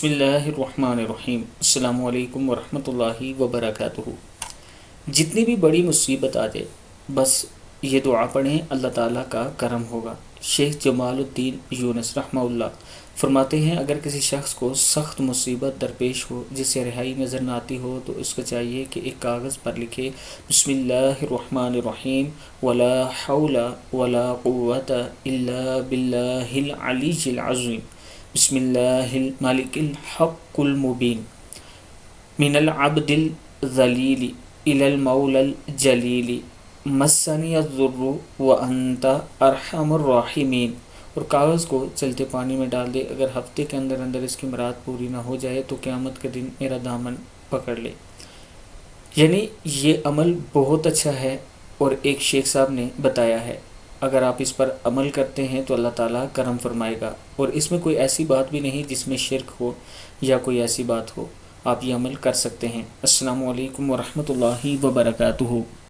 بسم اللہ الرحمن الرحیم۔ السلام علیکم ورحمۃ اللہ وبرکاتہ۔ جتنی بھی بڑی مصیبت آ جائے بس یہ دعا پڑھیں، اللہ تعالیٰ کا کرم ہوگا۔ شیخ جمال الدین یونس رحمہ اللہ فرماتے ہیں، اگر کسی شخص کو سخت مصیبت درپیش ہو جس سے رہائی نظر نہ آتی ہو تو اس کو چاہیے کہ ایک کاغذ پر لکھے بسم اللہ الرحمن الرحیم ولا حول ولا قوت الا باللہ العلی العظیم، بسم اللہ المالک الحق المبین، من العبد الذلیل الی المولا الجلیل، مسنی الضر وانت ارحم الراحمین۔ اور کاغذ کو چلتے پانی میں ڈال دے، اگر ہفتے کے اندر اندر اس کی مراد پوری نہ ہو جائے تو قیامت کے دن میرا دامن پکڑ لے۔ یعنی یہ عمل بہت اچھا ہے اور ایک شیخ صاحب نے بتایا ہے، اگر آپ اس پر عمل کرتے ہیں تو اللہ تعالیٰ کرم فرمائے گا، اور اس میں کوئی ایسی بات بھی نہیں جس میں شرک ہو یا کوئی ایسی بات ہو، آپ یہ عمل کر سکتے ہیں۔ السلام علیکم ورحمۃ اللہ وبرکاتہ۔